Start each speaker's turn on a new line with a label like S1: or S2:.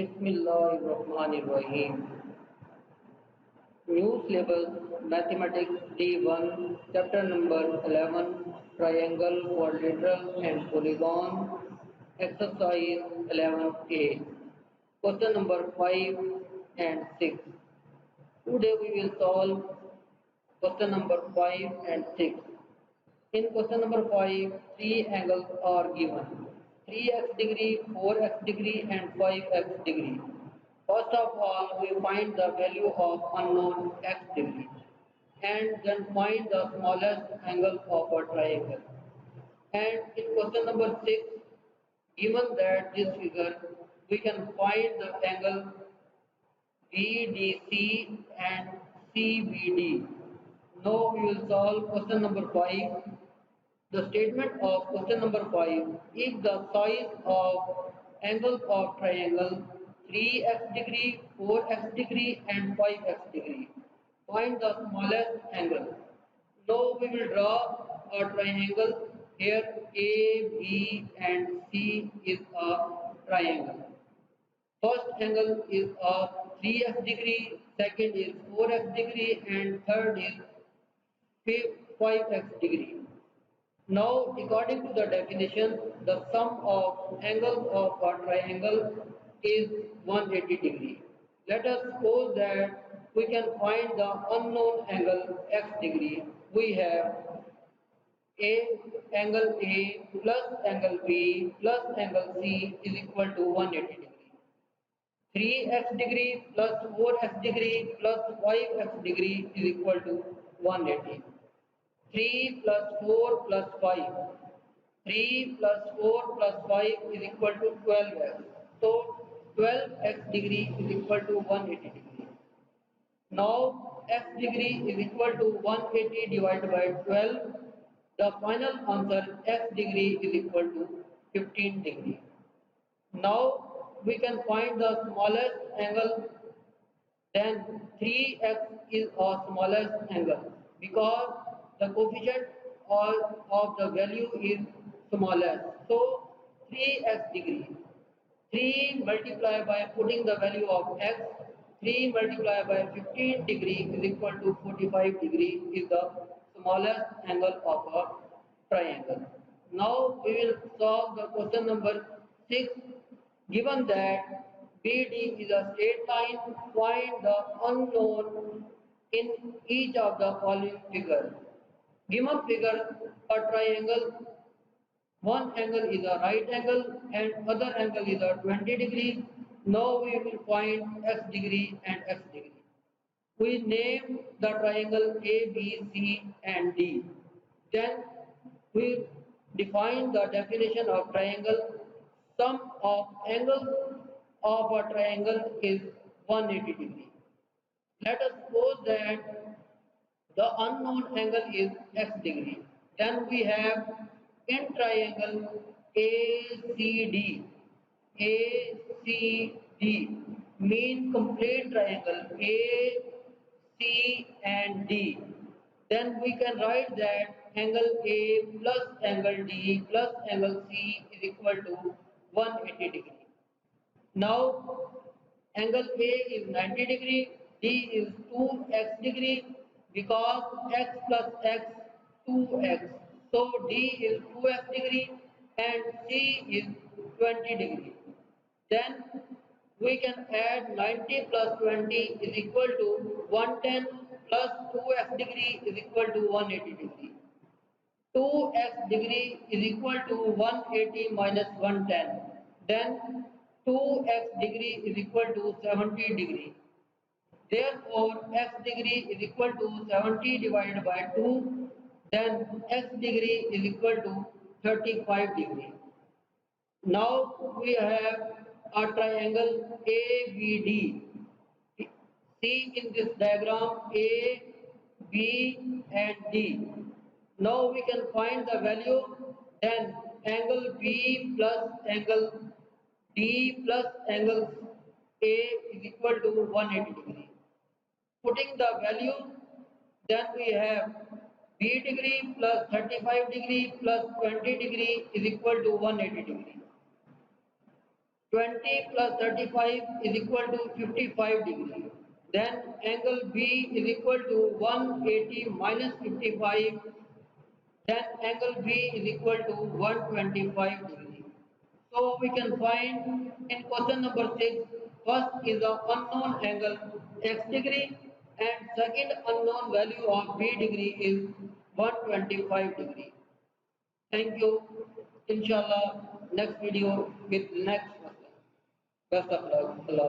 S1: Bismillahirrahmanirrahim. New syllabus Mathematics D1 Chapter number 11 Triangle, Quadrilateral and Polygon Exercise 11A. Question number 5 and 6. Today we will solve question number 5 and 6. In question number 5, three angles are given: 3x degree, 4x degree and 5x degree. First of all, we find the value of unknown x degree and then find the smallest angle of a triangle. And in question number 6, given that this figure, we can find the angle BDC and CBD. Now we will solve question number 5. The statement of question number 5, if the size of angles of triangle 3x degree, 4x degree and 5x degree, find the smallest angle. Now we will draw a triangle. Here A, B and C is a triangle. First angle is of 3x degree, second is 4x degree and third is 5x degree. Now, according to the definition, the sum of angles of a triangle is 180 degree. Let us suppose that we can find the unknown angle x degree. We have a angle A plus angle B plus angle C is equal to 180 degree. 3x degree plus 4x degree plus 5x degree is equal to 180. 3 plus 4 plus 5. 3 plus 4 plus 5 is equal to 12x. So 12x degree is equal to 180 degree. Now x degree is equal to 180 divided by 12. The final answer x degree is equal to 15 degree. Now we can find the smallest angle, then 3x is our smallest angle because the coefficient of the value is smallest. So 3x degree. 3 multiplied by putting the value of x, 3 multiplied by 15 degree is equal to 45 degree is the smallest angle of a triangle. Now we will solve the question number 6. Given that BD is a straight line, find the unknown in each of the following figures. Given figure, a triangle, one angle is a right angle and other angle is a 20 degree. Now we will find x degree and x degree. We name the triangle A, B, C and D. Then we define the definition of triangle. Sum of angles of a triangle is 180 degree. Let us suppose that the unknown angle is x degree. Then we have in triangle ACD. ACD mean complete triangle A, C and D. Then we can write that angle A plus angle D plus angle C is equal to 180 degree. Now angle A is 90 degree, D is 2x degree because x plus x 2x. So D is 2x degree and C is 20 degree. Then we can add 90 plus 20 is equal to 110 plus 2x degree is equal to 180 degree. 2x degree is equal to 180 minus 110. Then 2x degree is equal to 70 degree. Therefore, x degree is equal to 70 divided by 2. Then x degree is equal to 35 degree. Now we have a triangle ABD. See in this diagram A, B and D. Now we can find the value, then angle B plus angle D plus angle A is equal to 180 degree. Putting the value, then we have B degree plus 35 degree plus 20 degree is equal to 180 degree. 20 plus 35 is equal to 55 degree. Then angle B is equal to 180 minus 55. Then angle B is equal to 125 degree. So we can find in question number 6, first is the unknown angle x degree and second unknown value of B degree is 125 degree. Thank you. Inshallah, next video with next question. Best of luck. Allah.